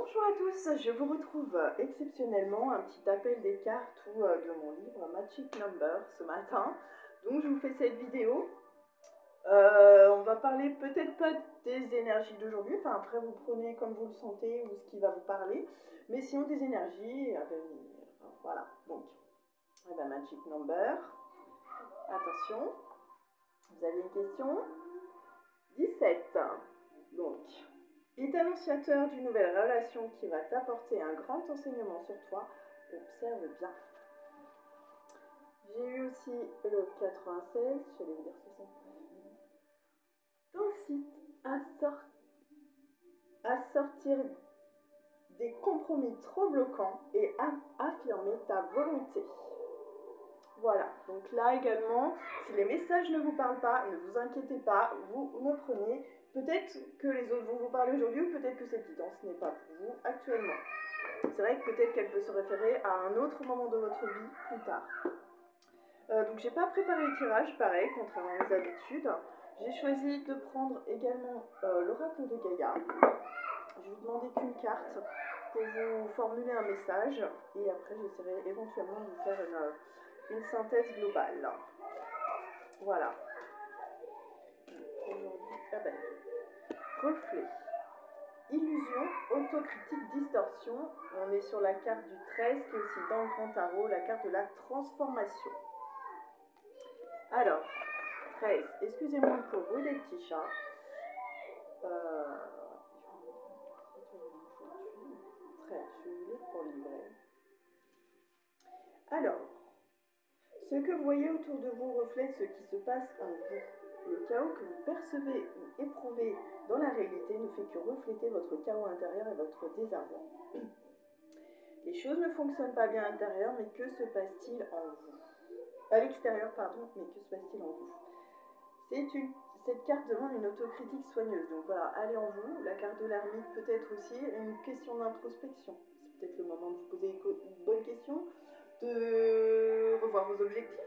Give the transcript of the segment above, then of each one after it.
Bonjour à tous, je vous retrouve exceptionnellement un petit appel des cartes ou de mon livre Magic Number ce matin. Donc je vous fais cette vidéo. On va parler peut-être pas des énergies d'aujourd'hui, enfin après vous prenez comme vous le sentez ou ce qui va vous parler, mais sinon des énergies à venir. Voilà, donc Magic Number. Attention, vous avez une question 17. Donc, il est annonciateur d'une nouvelle relation qui va t'apporter un grand enseignement sur toi. Observe bien. J'ai eu aussi le 96, je vais vous dire 69. T'incite à sortir des compromis trop bloquants et à affirmer ta volonté. Voilà, donc là également, si les messages ne vous parlent pas, ne vous inquiétez pas, vous me prenez. Peut-être que les autres vont vous parler aujourd'hui ou peut-être que cette guidance n'est pas pour vous actuellement. C'est vrai que peut-être qu'elle peut se référer à un autre moment de votre vie plus tard. Donc j'ai pas préparé le tirage, pareil, contrairement à mes habitudes. J'ai choisi de prendre également l'oracle de Gaïa. Je vais vous demander qu'une carte pour vous formuler un message et après j'essaierai éventuellement de vous faire une synthèse globale. Voilà. Aujourd'hui, reflet. Illusion, autocritique, distorsion. On est sur la carte du 13 qui est aussi dans le grand tarot, la carte de la transformation. Alors, 13, excusez-moi pour le bruit des petits chats. Je vais vous lire pour livrer. Alors, ce que vous voyez autour de vous reflète ce qui se passe en vous. Le chaos que vous percevez ou éprouvez dans la réalité ne fait que refléter votre chaos intérieur et votre désarroi. Les choses ne fonctionnent pas bien à l'intérieur, mais que se passe-t-il en vous? À l'extérieur, pardon, mais que se passe-t-il en vous? Cette carte demande une autocritique soigneuse. Donc voilà, allez en vous. La carte de l'ermite peut-être aussi une question d'introspection. C'est peut-être le moment de vous poser une bonne question, de revoir vos objectifs,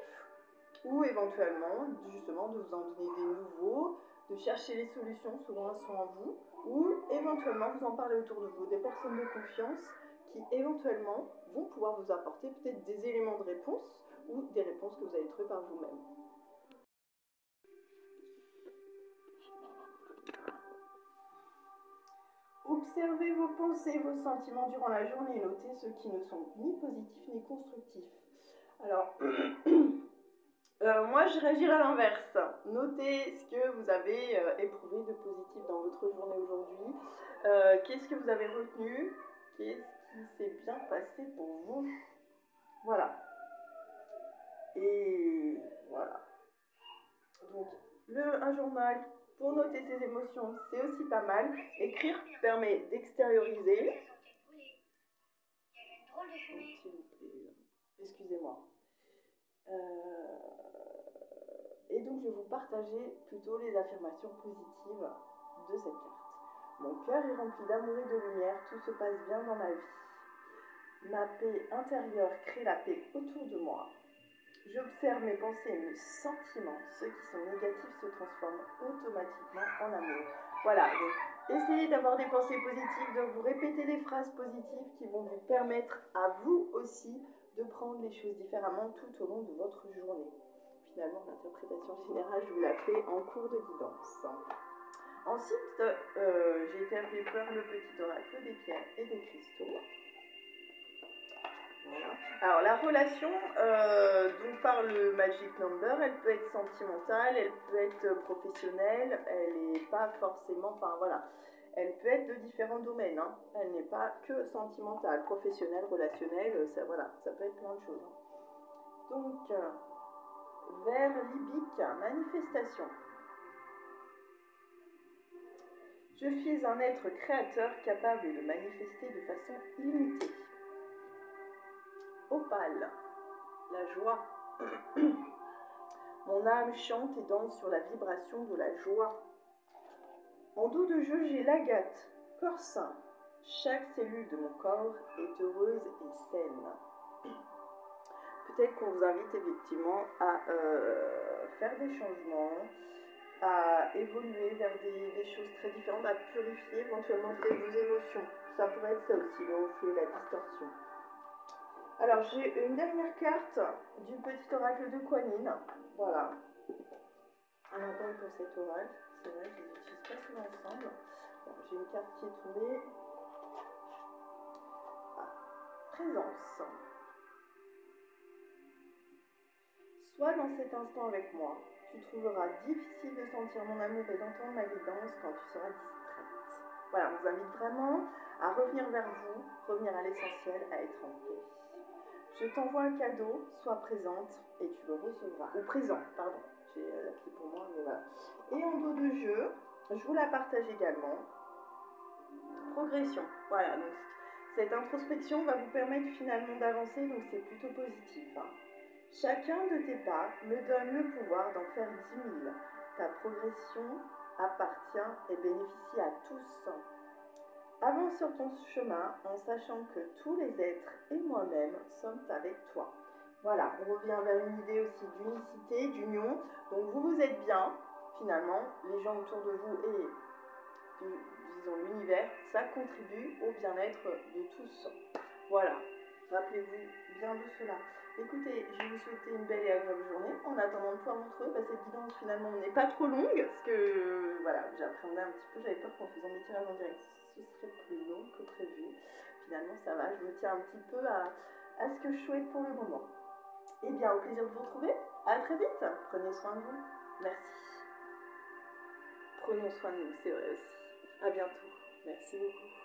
ou éventuellement, justement, de vous en donner des nouveaux, de chercher les solutions, souvent elles sont en vous, ou éventuellement vous en parler autour de vous, des personnes de confiance qui éventuellement vont pouvoir vous apporter peut-être des éléments de réponse ou des réponses que vous allez trouver par vous-même. Observez vos pensées, vos sentiments durant la journée et notez ceux qui ne sont ni positifs ni constructifs. Alors, moi je réagirais à l'inverse. Notez ce que vous avez éprouvé de positif dans votre journée aujourd'hui. Qu'est-ce que vous avez retenu? Qu'est-ce qui s'est bien passé pour vous? Voilà. Et voilà. Donc, un journal pour noter ses émotions, c'est aussi pas mal. Écrire permet d'extérioriser. Excusez-moi. Et donc, je vais vous partager plutôt les affirmations positives de cette carte. Mon cœur est rempli d'amour et de lumière, tout se passe bien dans ma vie. Ma paix intérieure crée la paix autour de moi. J'observe mes pensées et mes sentiments. Ceux qui sont négatifs se transforment automatiquement en amour. Voilà, donc essayez d'avoir des pensées positives, de vous répéter des phrases positives qui vont vous permettre à vous aussi de prendre les choses différemment tout au long de votre journée. Finalement, l'interprétation générale, je vous la fais en cours de guidance. Ensuite, j'ai été appelée par le petit oracle des pierres et des cristaux. Voilà. Alors la relation dont parle le Magic Number, elle peut être sentimentale, elle peut être professionnelle, elle n'est pas forcément, enfin voilà, elle peut être de différents domaines, hein. Elle n'est pas que sentimentale, professionnelle, relationnelle, ça, voilà, ça peut être plein de choses. Donc, vers libique, manifestation. Je suis un être créateur capable de manifester de façon illimitée. Opale, la joie. Mon âme chante et danse sur la vibration de la joie. En dos de jeu, j'ai l'agate, corps sain. Chaque cellule de mon corps est heureuse et saine. Peut-être qu'on vous invite effectivement à faire des changements, à évoluer vers des choses très différentes, à purifier éventuellement peut-être vos émotions. Ça pourrait être ça aussi, le reflet, la distorsion. Alors, j'ai une dernière carte du petit oracle de Kuan Yin. Voilà. Alors, attends pour cet oracle. C'est vrai, je les utilise pas souvent ensemble. Bon, j'ai une carte qui est tombée. Ah, présence. Sois dans cet instant avec moi. Tu trouveras difficile de sentir mon amour et d'entendre ma guidance quand tu seras distraite. Voilà, on vous invite vraiment à revenir vers vous, revenir à l'essentiel, à être en paix. Je t'envoie un cadeau, sois présente et tu le recevras. Ou présent, pardon. J'ai appris pour moi, mais voilà. Et en dos de jeu, je vous la partage également. Progression. Voilà, donc cette introspection va vous permettre finalement d'avancer, donc c'est plutôt positif. Hein. Chacun de tes pas me donne le pouvoir d'en faire 10 000. Ta progression appartient et bénéficie à tous. Avance sur ton chemin en sachant que tous les êtres et moi-même sommes avec toi. Voilà, on revient vers une idée aussi d'unicité, d'union. Donc vous êtes bien, finalement, les gens autour de vous et, disons, l'univers, ça contribue au bien-être de tous. Voilà, rappelez-vous bien de cela. Écoutez, je vais vous souhaiter une belle et agréable journée. En attendant de pouvoir vous retrouver, cette guidance finalement n'est pas trop longue, parce que voilà, j'appréhendais un petit peu, j'avais peur qu'en faisant mes tirages en direct, ce serait plus long que prévu. Finalement, ça va, je me tiens un petit peu à ce que je souhaite pour le moment. Eh bien, au plaisir de vous retrouver. À très vite. Prenez soin de vous. Merci. Prenons soin de nous, c'est vrai aussi. À bientôt. Merci beaucoup.